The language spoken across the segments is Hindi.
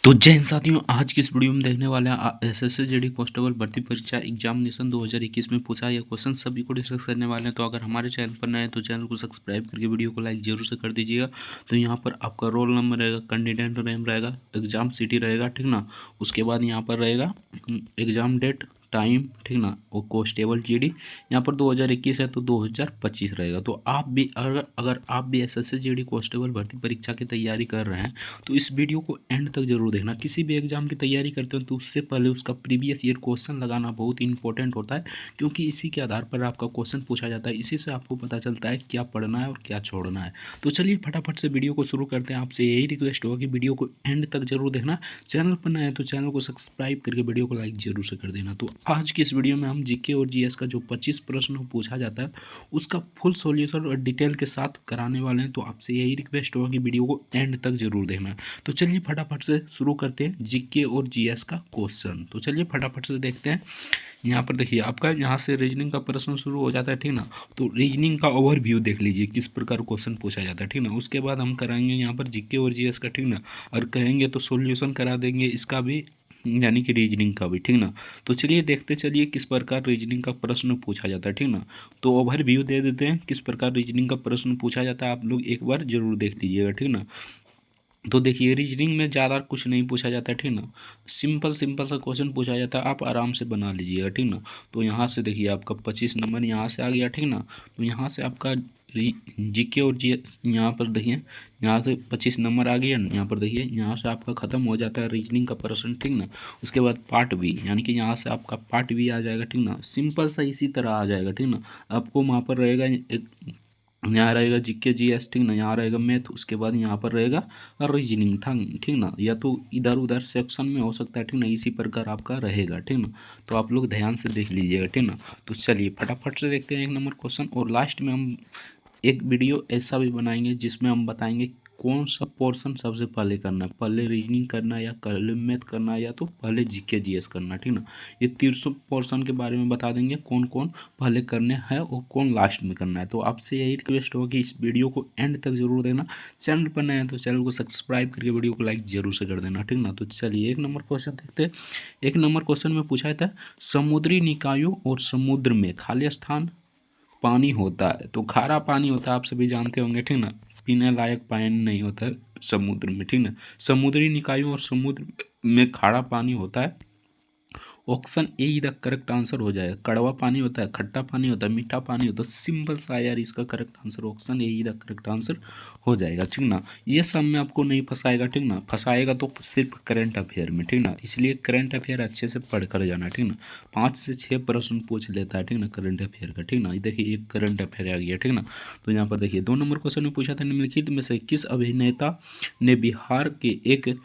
तो जय हिंद साथियों, आज की इस वीडियो में देखने वाले हैं एसएससी जीडी कांस्टेबल भर्ती परीक्षा एग्जामिनेशन 2021 में पूछा यह क्वेश्चन सभी को डिस्कस करने वाले हैं। तो अगर हमारे चैनल पर नए हैं तो चैनल को सब्सक्राइब करके वीडियो को लाइक जरूर से कर दीजिएगा। तो यहाँ पर आपका रोल नंबर रहेगा, कैंडिडेट नेम रहेगा, एग्जाम सिटी रहेगा, ठीक ना। उसके बाद यहाँ पर रहेगा एग्जाम डेट, टाइम, ठीक ना, और कांस्टेबल जीडी यहाँ पर 2021 है तो 2025 रहेगा। तो आप भी अगर आप भी एसएससी जीडी कांस्टेबल भर्ती परीक्षा की तैयारी कर रहे हैं तो इस वीडियो को एंड तक जरूर देखना। किसी भी एग्जाम की तैयारी करते हो तो उससे पहले उसका प्रीवियस ईयर क्वेश्चन लगाना बहुत इंपॉर्टेंट होता है, क्योंकि इसी के आधार पर आपका क्वेश्चन पूछा जाता है। इसी से आपको पता चलता है क्या पढ़ना है और क्या छोड़ना है। तो चलिए फटाफट से वीडियो को शुरू करते हैं। आपसे यही रिक्वेस्ट होगा कि वीडियो को एंड तक जरूर देखना। चैनल पर नए हैं तो चैनल को सब्सक्राइब करके वीडियो को लाइक जरूर से कर देना। तो आज की इस वीडियो में हम जीके और जीएस का जो 25 प्रश्न पूछा जाता है उसका फुल सॉल्यूशन और डिटेल के साथ कराने वाले हैं। तो आपसे यही रिक्वेस्ट होगा कि वीडियो को एंड तक जरूर देखना। तो चलिए फटाफट से शुरू करते हैं जीके और जीएस का क्वेश्चन। तो चलिए फटाफट से देखते हैं। यहाँ पर देखिए आपका यहाँ से रीजनिंग का प्रश्न शुरू हो जाता है, ठीक ना। तो रीजनिंग का ओवरव्यू देख लीजिए किस प्रकार क्वेश्चन पूछा जाता है, ठीक ना। उसके बाद हम कराएंगे यहाँ पर जीके और जीएस का, ठीक ना। और कहेंगे तो सॉल्यूशन करा देंगे इसका भी, यानी कि रीजनिंग का भी, ठीक ना। तो चलिए देखते चलिए किस प्रकार रीजनिंग का प्रश्न पूछा जाता है, ठीक ना। तो ओवरव्यू दे देते हैं किस प्रकार रीजनिंग का प्रश्न पूछा जाता है। आप लोग एक बार जरूर देख लीजिएगा, ठीक ना। तो देखिए रीजनिंग में ज़्यादा कुछ नहीं पूछा जाता है, ठीक ना। सिंपल सिंपल सा क्वेश्चन पूछा जाता है, आप आराम से बना लीजिएगा, ठीक ना। तो यहाँ से देखिए आपका 25 नंबर यहाँ से आ गया, ठीक ना। तो यहाँ से आपका जीके और जी यहाँ पर देखिए यहाँ से 25 नंबर आ गया। यहाँ पर देखिए यहाँ से आपका ख़त्म हो जाता है रीजनिंग का प्रश्न, ठीक ना। उसके बाद पार्ट बी, यानी कि यहाँ से आपका पार्ट बी आ जाएगा, ठीक ना। सिंपल सा इसी तरह आ जाएगा, ठीक ना। आपको वहाँ पर रहेगा एक, यहाँ रहेगा जीके जीएस, ठीक ना। यहाँ रहेगा मैथ, उसके बाद यहाँ पर रहेगा रीजनिंग, ठीक ना। या तो इधर उधर सेक्शन में हो सकता है, ठीक ना। इसी प्रकार आपका रहेगा, ठीक ना। तो आप लोग ध्यान से देख लीजिएगा, ठीक ना। तो चलिए फटाफट से देखते हैं एक नंबर क्वेश्चन। और लास्ट में हम एक वीडियो ऐसा भी बनाएंगे जिसमें हम बताएंगे कौन सा पोर्शन सबसे पहले करना है, पहले रीजनिंग करना है या पहले मैथ करना है या तो पहले जीके जीएस करना, ठीक ना। ये 300 पोर्शन के बारे में बता देंगे कौन कौन पहले करने हैं और कौन लास्ट में करना है। तो आपसे यही रिक्वेस्ट होगा कि इस वीडियो को एंड तक जरूर देना। चैनल पर नए हैं तो चैनल को सब्सक्राइब करके वीडियो को लाइक जरूर से कर देना, ठीक ना। तो चलिए एक नंबर क्वेश्चन देखते हैं। एक नंबर क्वेश्चन में पूछा था समुद्री निकायों और समुद्र में खाली स्थान पानी होता है। तो खारा पानी होता है, आप सभी जानते होंगे, ठीक ना। पीने लायक पानी नहीं होता है समुद्र में, ठीक ना। समुद्री निकायों और समुद्र में खारा पानी होता है। Option A he the correct answer हो जाएगा। कड़वा पानी होता है, खट्टा पानी होता है, मीठा पानी होता है। सिंपल सा यार, इसका correct answer option A he the correct answer हो जाएगा, ठीक ना। ये सब में आपको नहीं फंसाएगा, ठीक ना। फंसाएगा तो सिर्फ करंट अफेयर में, ठीक ना। इसलिए करंट अफेयर अच्छे से पढ़ कर जाना, ठीक ना। 5 से 6 प्रश्न पूछ लेता है, ठीक ना, करंट अफेयर का, ठीक ना। देखिए एक करंट अफेयर आ गया, ठीक ना। तो यहाँ पर देखिए 2 नंबर क्वेश्चन में पूछा था निम्नलिखित में से किस अभिनेता ने बिहार के एक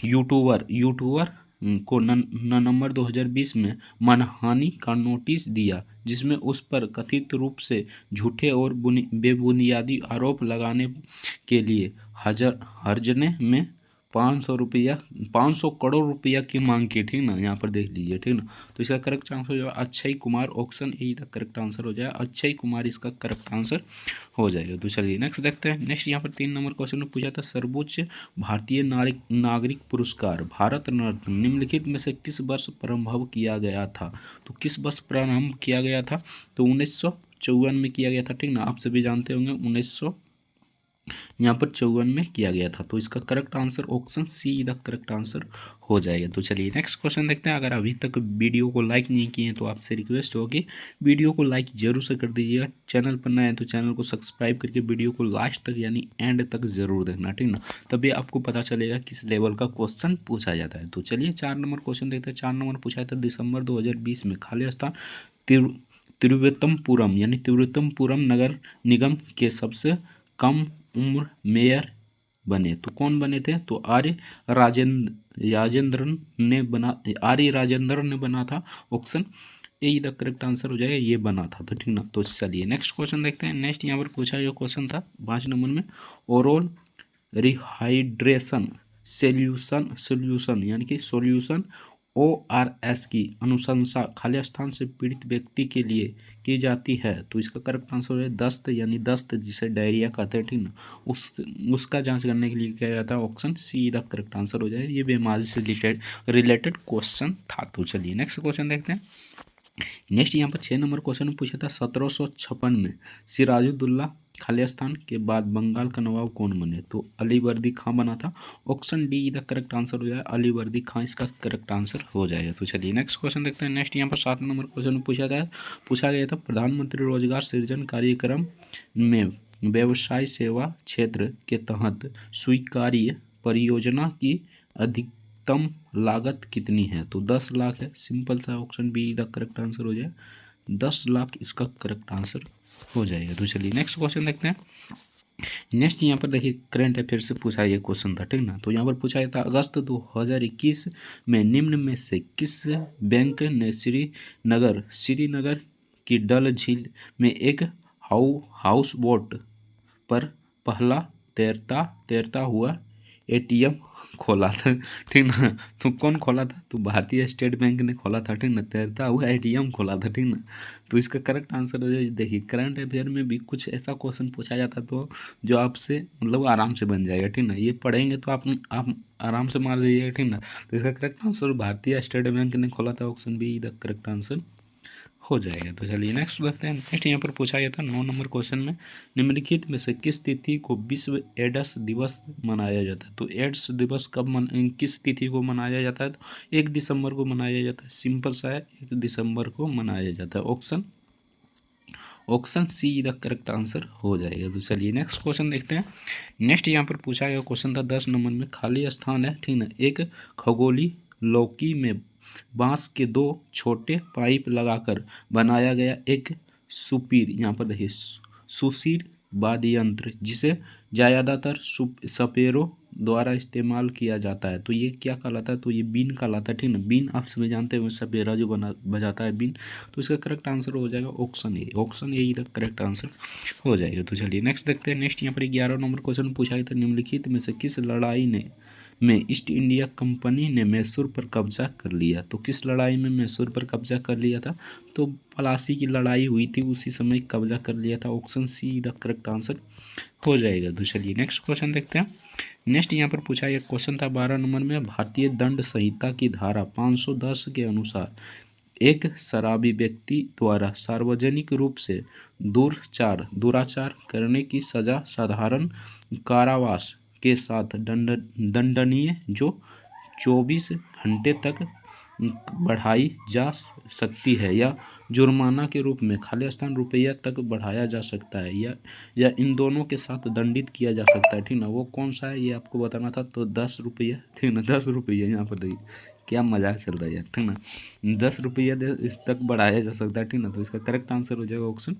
यूट्यूबर को नवंबर 2020 में मानहानि का नोटिस दिया, जिसमें उस पर कथित रूप से झूठे और बेबुनियादी आरोप लगाने के लिए हर्जने में 500 करोड़ रुपया की मांग की, ठीक ना। यहाँ पर देख लीजिए, ठीक ना। तो इसका करेक्ट आंसर जो है Akshay Kumar, option A the correct answer हो जाएगा। अक्षय कुमार इसका करेक्ट आंसर हो जाएगा। तो चलिए नेक्स्ट देखते हैं। नेक्स्ट यहाँ पर 3 नंबर क्वेश्चन में पूछा था सर्वोच्च भारतीय नागरिक पुरस्कार भारत रत्न निम्नलिखित में से किस वर्ष प्रारंभ किया गया था। तो किस वर्ष प्रारंभ किया गया था, तो 1954 में किया गया था, ठीक ना। आप सभी जानते होंगे 1954 यहाँ पर 54 में किया गया था। तो इसका correct answer option see the correct answer हो जाएगा। तो चलिए नेक्स्ट क्वेश्चन देखते हैं। अगर अभी तक वीडियो को लाइक नहीं किए हैं तो आपसे रिक्वेस्ट होगी वीडियो को लाइक जरूर से कर दीजिएगा। चैनल पर नए हैं तो चैनल को सब्सक्राइब करके वीडियो को लास्ट तक यानी एंड तक जरूर देखना, ठीक ना। तभी आपको पता चलेगा किस लेवल का क्वेश्चन पूछा जाता है। तो चलिए 4 नंबर क्वेश्चन देखते हैं। 4 नंबर पूछा था दिसंबर 2020 में खाली स्थान तिरुवनंतपुरम यानी तिरुवनंतपुरम नगर निगम के सबसे कम उम्र मेयर बने। तो कौन बने थे, तो आर्य राजेंद्रन ने बना था। Option A the correct answer हो जाएगा, ये बना था। तो ठीक ना। तो चलिए नेक्स्ट क्वेश्चन देखते हैं। नेक्स्ट यहाँ पर पूछा जो क्वेश्चन था 5 नंबर में, ओरल रिहाइड्रेशन सोल्यूशन यानी कि सोल्यूशन ORS की अनुशंसा खाली स्थान से पीड़ित व्यक्ति के लिए की जाती है, तो इसका करेक्ट आंसर है दस्त, यानी दस्त जिसे डायरिया कहते हैं, ठीक ना, उसका जांच करने के लिए किया जाता है। Option see the correct answer हो जाए। ये बीमारी से रिलेटेड क्वेश्चन था। तो चलिए नेक्स्ट क्वेश्चन देखते हैं। नेक्स्ट यहाँ पर 6 नंबर क्वेश्चन में पूछा था 1756 में सिराजुद्दौला खालिस्तान के बाद बंगाल का नवाब कौन बने, तो अलीवर्दी खां बना था। Option D the correct answer हो जाए, अलीवर्दी खां इसका करेक्ट आंसर हो जाएगा। तो चलिए नेक्स्ट क्वेश्चन देखते हैं। नेक्स्ट यहाँ पर 7 नंबर क्वेश्चन में पूछा गया था प्रधानमंत्री रोजगार सृजन कार्यक्रम में व्यवसाय सेवा क्षेत्र के तहत स्वीकार्य परियोजना की अधिकतम लागत कितनी है, तो 10 लाख है। सिंपल सा option be the correct answer हो जाए, 10 लाख इसका करेक्ट आंसर हो जाएगा। तो चलिए नेक्स्ट क्वेश्चन देखते हैं। नेक्स्ट यहाँ पर देखिए करंट अफेयर से पूछा ये क्वेश्चन था, ठीक ना। तो यहाँ पर पूछा गया था अगस्त 2021 में निम्न में से किस बैंक ने श्रीनगर की डल झील में एक हाउस बोट पर पहला तैरता हुआ ATM खोला था, ठीक ना। तो कौन खोला था, तो भारतीय स्टेट बैंक ने खोला था, ठीक ना। तैरता हुआ ATM खोला था, ठीक ना। तो इसका करेक्ट आंसर हो जाए, देखिए करंट अफेयर में भी कुछ ऐसा क्वेश्चन पूछा जाता तो जो आपसे मतलब आराम से बन जाएगा, ठीक ना। ये पढ़ेंगे तो आप आराम से मार दीजिएगा, ठीक ना। तो इसका करेक्ट आंसर भारतीय स्टेट बैंक ने खोला था। Option be the correct answer हो जाएगा। तो चलिए नेक्स्ट देखते हैं। नेक्स्ट यहाँ पर पूछा गया था 9 नंबर क्वेश्चन में निम्नलिखित में से किस तिथि को विश्व एड्स दिवस मनाया जाता है, तो एड्स दिवस किस तिथि को मनाया जाता है, तो 1 दिसंबर को मनाया जाता है। सिंपल सा है, 1 दिसंबर को मनाया जाता है। Option see the correct answer हो जाएगा। तो चलिए नेक्स्ट क्वेश्चन देखते हैं। नेक्स्ट यहाँ पर पूछा गया क्वेश्चन था 10 नंबर में खाली स्थान है, ठीक ना। एक खगोली लौकी में बांस के 2 छोटे पाइप लगाकर बनाया गया एक सुपीर, यहाँ पर देखिए सुशीर वाद्य यंत्र जिसे ज़्यादातर सपेरों द्वारा इस्तेमाल किया जाता है, तो ये क्या कहलाता है, तो ये बीन कहलाता है, ठीक ना। बीन आप सभी जानते हैं, सपेरा जो बजाता है बीन। तो इसका करेक्ट आंसर हो जाएगा option A the correct answer हो जाएगा। तो चलिए नेक्स्ट देखते हैं। नेक्स्ट यहाँ पर 11 नंबर क्वेश्चन पूछा गया था निम्नलिखित में से किस लड़ाई में ईस्ट इंडिया कंपनी ने मैसूर पर कब्जा कर लिया, तो किस लड़ाई में मैसूर पर कब्जा कर लिया था, तो पलासी की लड़ाई हुई थी, उसी समय कब्जा कर लिया था। Option see the correct answer हो जाएगा। तो चलिए नेक्स्ट क्वेश्चन देखते हैं। नेक्स्ट यहाँ पर पूछा एक क्वेश्चन था 12 नंबर में भारतीय दंड संहिता की धारा 510 के अनुसार एक शराबी व्यक्ति द्वारा सार्वजनिक रूप से दुराचार करने की सजा साधारण कारावास के साथ दंडनीय जो 24 घंटे तक बढ़ाई जा सकती है या जुर्माना के रूप में खाली स्थान रुपया तक बढ़ाया जा सकता है या इन दोनों के साथ दंडित किया जा सकता है, ठीक ना। वो कौन सा है ये आपको बताना था, तो 10 रुपया, ठीक ना। 10 रुपया यहाँ पर देखिए क्या मजाक चल रहा है यार, ठीक ना। 10 रुपया तक बढ़ाया जा सकता है, ठीक ना। तो इसका करेक्ट आंसर हो जाएगा option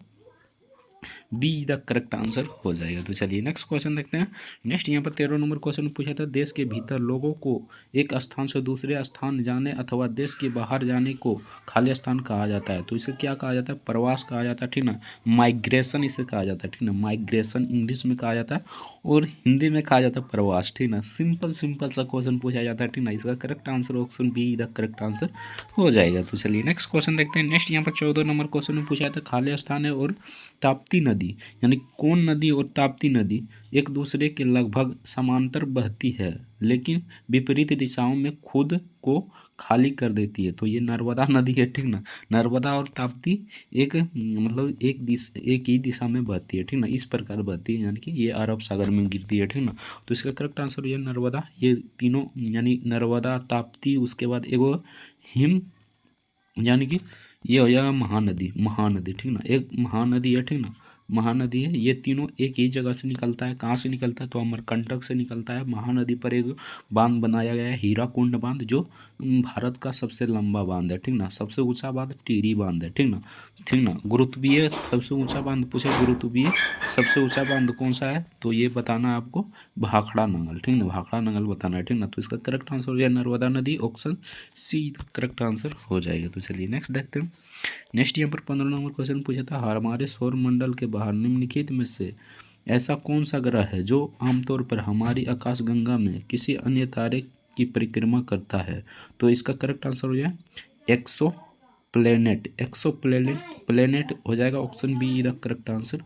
be the correct answer हो जाएगा। तो चलिए नेक्स्ट क्वेश्चन देखते हैं। नेक्स्ट यहाँ पर 13 नंबर क्वेश्चन पूछा था देश के भीतर लोगों को एक स्थान से दूसरे स्थान जाने अथवा देश के बाहर जाने को खाली स्थान कहा जाता है, तो इसे क्या कहा जाता है, प्रवास कहा जाता है, ठीक ना। माइग्रेशन इसे कहा जाता है, ठीक ना। माइग्रेशन इंग्लिश में कहा जाता है और हिंदी में कहा जाता है प्रवास, ठीक ना। सिंपल सा क्वेश्चन पूछा जाता है, ठीक ना। इसका correct answer option be the correct answer हो जाएगा। तो चलिए नेक्स्ट क्वेश्चन देखते हैं। नेक्स्ट यहाँ पर 14 नंबर क्वेश्चन में पूछा था खाली स्थान है और ताप्ती नदी, यानी कौन नदी और ताप्ती नदी एक दूसरे के लगभग समांतर बहती है लेकिन विपरीत दिशाओं में खुद को खाली कर देती है, तो ये नर्मदा नदी है, ठीक ना। नर्मदा और ताप्ती एक ही दिशा में बहती है, ठीक ना। इस प्रकार बहती है, यानी कि ये अरब सागर में गिरती है, ठीक ना। तो इसका करेक्ट आंसर ये नर्मदा, ये तीनों यानी नर्मदा ताप्ती, उसके बाद एगो हिम, यानी कि ये हो जाएगा महानदी, ठीक ना। एक महानदी है, ठीक ना। महानदी है, ये तीनों एक ही जगह से निकलता है। कहाँ से निकलता है, तो अमरकंटक से निकलता है। महानदी पर एक बांध बनाया गया है हीराकुंड बांध, जो भारत का सबसे लंबा बांध है, ठीक ना। सबसे ऊंचा बांध टिहरी बांध है, ठीक ना। गुरुत्वीय सबसे ऊंचा बांध पूछे, गुरुत्वीय सबसे ऊंचा बांध कौन सा है, तो ये बताना है आपको भाखड़ा नंगल, ठीक ना। भाखड़ा नंगल बताना है, ठीक ना। तो इसका करेक्ट आंसर हो जाए नर्मदा नदी, ऑप्शन सी करेक्ट आंसर हो जाएगा। तो चलिए नेक्स्ट देखते हैं। नेक्स्ट यहाँ पर 15 नंबर क्वेश्चन पूछा था हमारे सौर मंडल के बाहर निम्नलिखित में से ऐसा कौन सा ग्रह है जो आमतौर पर हमारी आकाशगंगा में किसी अन्य तारे की परिक्रमा करता है? तो इसका करेक्ट आंसर हो जाए एक्सो प्लेनेट। एक्सो प्लेनेट हो जाएगा, option be the correct answer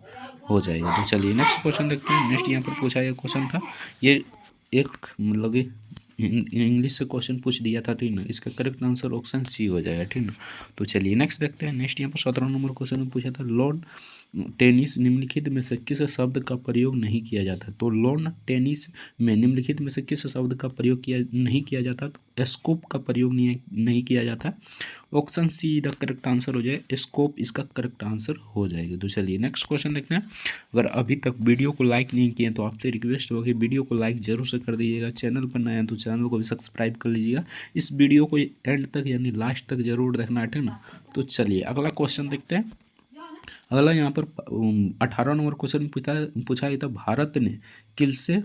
हो जाएगा। तो चलिए नेक्स्ट क्वेश्चन देखते हैं। नेक्स्ट यहाँ पर पूछा गया क्वेश्चन था, ये एक मतलब इंग्लिश से क्वेश्चन पूछ दिया था, ठीक ना। इसका करेक्ट आंसर ऑप्शन सी हो जाएगा, ठीक ना। तो चलिए नेक्स्ट देखते हैं। नेक्स्ट यहाँ पर 17 नंबर क्वेश्चन में पूछा था, लॉन टेनिस निम्नलिखित में से किस शब्द का प्रयोग नहीं किया जाता? तो लॉन टेनिस में निम्नलिखित में से किस शब्द का प्रयोग नहीं किया जाता? तो स्कोप का प्रयोग नहीं किया जाता। Option see the correct answer हो जाए स्कोप, इसका करेक्ट आंसर हो जाएगा। तो चलिए नेक्स्ट क्वेश्चन देखते हैं। अगर अभी तक वीडियो को लाइक नहीं किए तो आपसे रिक्वेस्ट होगी वीडियो को लाइक जरूर से कर दीजिएगा। चैनल पर नए हैं तो चैनल को भी सब्सक्राइब कर लीजिएगा। इस वीडियो को एंड तक यानी लास्ट तक जरूर देखना है, ठीक ना। तो चलिए अगला क्वेश्चन देखते हैं। अगला यहाँ पर 18 नंबर क्वेश्चन पूछा गया था, भारत ने किल से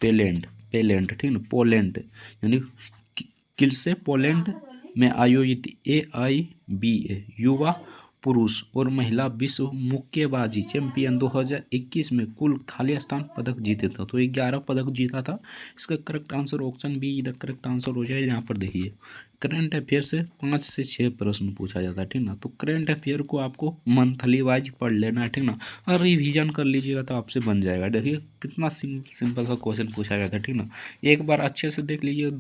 पेलेंड ठीक ना, पोलैंड यानी किल से पोलैंड में आयोजित AIBA युवा पुरुष और महिला विश्व मुक्केबाजी चैंपियन 2021 में कुल खाली स्थान पदक जीते था। तो 11 पदक जीता था। इसका correct answer option be the correct answer हो जाए। यहाँ पर देखिए करंट अफेयर से 5 से 6 प्रश्न पूछा जाता है, ठीक ना। तो करंट अफेयर को आपको मंथली वाइज पढ़ लेना है, ठीक ना, और रिवीजन कर लीजिएगा तो आपसे बन जाएगा। देखिए कितना सिंपल सा क्वेश्चन पूछा गया था, ठीक ना। एक बार अच्छे से देख लीजिए।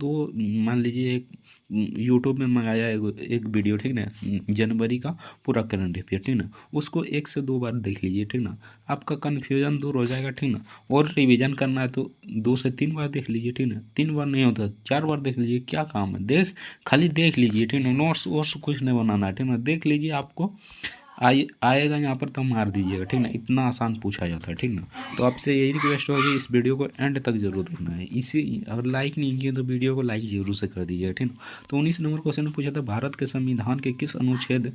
मान लीजिए एक यूट्यूब में मंगाया एक वीडियो, ठीक ना, जनवरी का पूरा करंट अफेयर, ठीक ना, उसको 1 से 2 बार देख लीजिए, ठीक ना, आपका कन्फ्यूजन दूर हो जाएगा, ठीक ना। और रिवीजन करना है तो 2 से 3 बार देख लीजिए, ठीक ना। 3 बार नहीं होता 4 बार देख लीजिए, क्या काम है, खाली देख लीजिए, ठीक ना। नोट्स वोट्स कुछ नहीं बनाना है, ठीक ना। देख लीजिए, आपको आएगा यहाँ पर तो मार दीजिएगा, ठीक ना। इतना आसान पूछा जाता है, ठीक ना। तो आपसे यही रिक्वेस्ट होगी इस वीडियो को एंड तक जरूर देखना है। इसी अगर लाइक नहीं किए तो वीडियो को लाइक जरूर से कर दीजिएगा, ठीक ना। तो 19 नंबर क्वेश्चन में पूछा था, भारत के संविधान के किस अनुच्छेद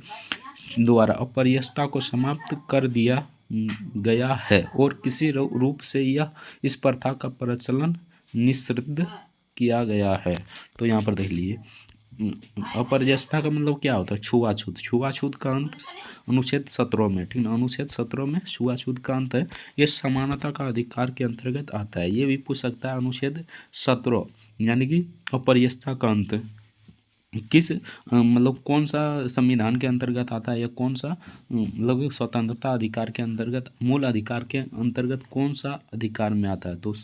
द्वारा अपरियस्ता को समाप्त कर दिया गया है और किसी रूप से यह इस प्रथा का प्रचलन निषिद्ध किया गया है? तो यहाँ पर देख लीजिए अपरजस्ता का मतलब क्या होता है? छुआछूत। छुआछूत का अंत अनुच्छेद 17 में, ठीक ना, अनुच्छेद 17 में छुआछूत का अंत है। ये समानता का अधिकार के अंतर्गत आता है। ये भी पूछ सकता है अनुच्छेद 17 यानी कि अपरजस्ता का अंत किस मतलब कौन सा संविधान के अंतर्गत आता है, या कौन सा मतलब स्वतंत्रता अधिकार के अंतर्गत, मूल अधिकार के अंतर्गत कौन सा अधिकार में आता है? तो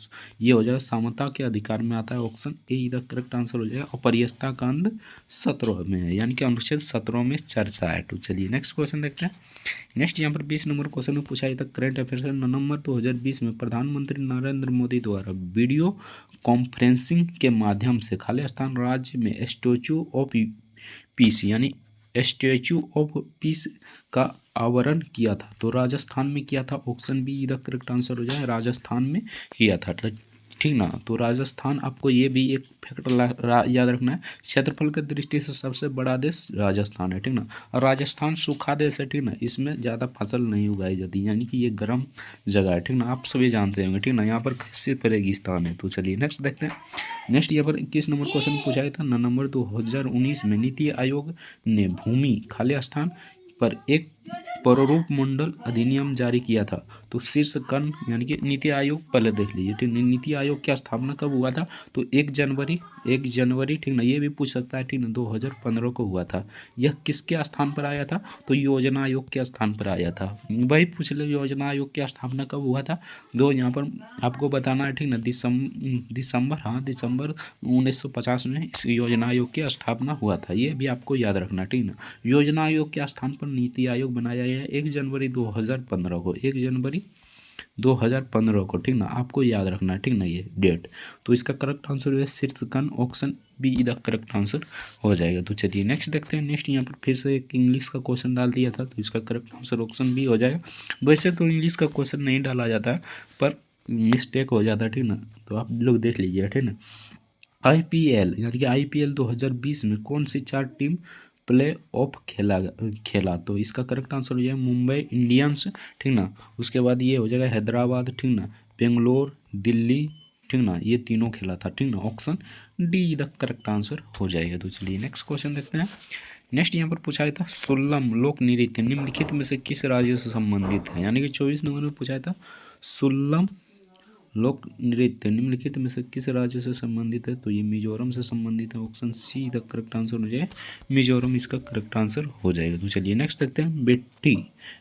ये हो जाएगा समता के अधिकार में आता है। ऑप्शन ए इधर करेक्ट आंसर हो जाएगा। अपरियस्ता का अंत 17 में है, यानी कि अनुच्छेद 17 में चर्चा है। तो चलिए नेक्स्ट क्वेश्चन देखते हैं। नेक्स्ट यहाँ पर 20 नंबर क्वेश्चन में पूछा जाता है करंट अफेयर से, नवंबर 2020 में प्रधानमंत्री नरेंद्र मोदी द्वारा वीडियो कॉन्फ्रेंसिंग के माध्यम से खालिस्तान राज्य में स्टैच्यू ऑफ पीस यानी स्टैच्यू ऑफ पीस का आवरण किया था। तो राजस्थान में किया था। ऑप्शन बी इधर करेक्ट आंसर हो जाए, राजस्थान में किया था, ठीक ना। तो राजस्थान, आपको ये भी एक फैक्टर याद रखना है, क्षेत्रफल की दृष्टि से सबसे बड़ा देश राजस्थान है, ठीक ना। और राजस्थान सूखा देश है, ठीक ना, इसमें ज़्यादा फसल नहीं उगाई जाती, यानी कि ये गर्म जगह है, ठीक ना, आप सभी जानते होंगे, ठीक ना। यहाँ पर सिर्फ रेगिस्तान है। तो चलिए नेक्स्ट देखते हैं। नेक्स्ट यहाँ पर 21 नंबर क्वेश्चन पूछा गया था, नवंबर 2019 में नीति आयोग ने भूमि खाली स्थान पर एक प्रारूप मंडल अधिनियम जारी किया था। तो शीर्ष कण यानी कि नीति आयोग, पहले देख लीजिए, ठीक। नीति आयोग की स्थापना कब हुआ था? तो 1 जनवरी, ठीक ना। ये भी पूछ सकता है, ठीक ना, 2015 को हुआ था। यह किसके स्थान पर आया था? तो योजना आयोग के स्थान पर आया था। वही पूछ ले योजना आयोग की स्थापना कब हुआ था। यहाँ पर आपको बताना है, ठीक ना, दिसंबर 1950 में इस योजना आयोग की स्थापना हुआ था। ये भी आपको याद रखना, ठीक ना। योजना आयोग के स्थान पर नीति आयोग बनाया गया है 1 जनवरी 2015 को, 1 जनवरी 2015 को, ठीक ना, आपको याद रखना है, ठीक ना, ये डेट। तो इसका करेक्ट आंसर है शीर्षकन, ऑप्शन बी इधर करेक्ट आंसर हो जाएगा। तो चलिए नेक्स्ट देखते हैं। नेक्स्ट यहाँ पर फिर से एक इंग्लिश का क्वेश्चन डाल दिया था, तो इसका करेक्ट आंसर ऑप्शन बी हो जाएगा। वैसे तो इंग्लिश का क्वेश्चन नहीं डाला जाता है, पर मिस्टेक हो जाता है, ठीक ना। तो आप लोग देख लीजिए, ठीक ना। IPL यानी कि IPL 2020 में कौन सी 4 टीम प्ले ऑफ खेला? तो इसका करेक्ट आंसर हो जाएगा मुंबई इंडियंस, ठीक ना। उसके बाद ये हो जाएगा हैदराबाद, ठीक ना, बेंगलोर, दिल्ली, ठीक ना, ये तीनों खेला था, ठीक ना। Option D the correct answer हो जाएगा। तो चलिए नेक्स्ट क्वेश्चन देखते हैं। नेक्स्ट यहाँ पर पूछा गया था सुल्लम लोक नृत्य निम्नलिखित में से किस राज्य से संबंधित है? यानी कि 24 नंबर में पूछा था सुल्लम लोक नृत्य निम्नलिखित में से किस राज्य से संबंधित है? तो ये मिजोरम से संबंधित है। Option see the correct answer हो जाए मिजोरम, इसका करेक्ट आंसर हो जाएगा। तो चलिए नेक्स्ट देखते हैं।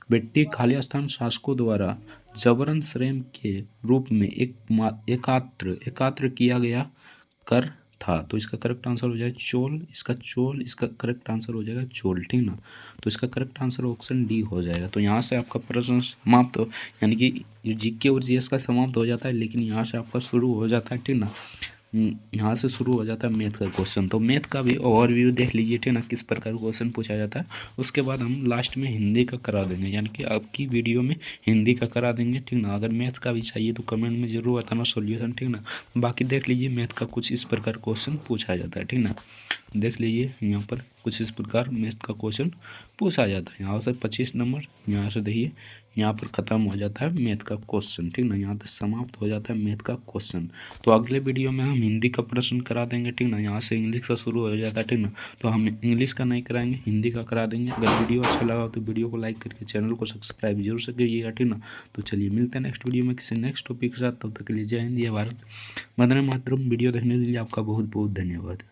बेट्टी खालिस्तान शासकों द्वारा जबरन श्रम के रूप में एकात्र किया गया कर था। तो इसका करेक्ट आंसर हो जाएगा चोल, इसका करेक्ट आंसर हो जाएगा चोल, ठीक ना। तो इसका करेक्ट आंसर ऑप्शन डी हो जाएगा। तो यहाँ से आपका प्रश्न समाप्त हो, यानी कि जीके और जीएस का समाप्त हो जाता है, लेकिन यहाँ से आपका शुरू हो जाता है, ठीक ना। यहाँ से शुरू हो जाता है मैथ का क्वेश्चन। तो मैथ का भी ओवरव्यू देख लीजिए, ठीक ना, किस प्रकार क्वेश्चन पूछा जाता है। उसके बाद हम लास्ट में हिंदी का करा देंगे, यानी कि आपकी वीडियो में हिंदी का करा देंगे, ठीक ना। अगर मैथ का भी चाहिए तो कमेंट में ज़रूर बताना सॉल्यूशन, ठीक ना। बाकी देख लीजिए मैथ का कुछ इस प्रकार क्वेश्चन पूछा जाता है, ठीक ना। देख लीजिए यहाँ पर कुछ इस प्रकार मैथ का क्वेश्चन पूछा जाता है। यहाँ से 25 नंबर, यहाँ से देखिए यहाँ पर ख़त्म हो जाता है मैथ का क्वेश्चन, ठीक ना। यहाँ तक समाप्त हो जाता है मैथ का क्वेश्चन। तो अगले वीडियो में हम हिंदी का प्रश्न करा देंगे, ठीक ना। यहाँ से इंग्लिश का शुरू हो जाता है, ठीक ना। तो हम इंग्लिश का नहीं कराएंगे, हिंदी का करा देंगे। अगर वीडियो अच्छा लगा हो तो वीडियो को लाइक करके चैनल को सब्सक्राइब जरूर से करिएगा, ठीक ना। तो चलिए मिलते हैं नेक्स्ट वीडियो में किसी नेक्स्ट टॉपिक के साथ। तब तक के लिए जय हिंद, जय भारत, वंदे मातरम। वीडियो देखने के लिए आपका बहुत बहुत धन्यवाद।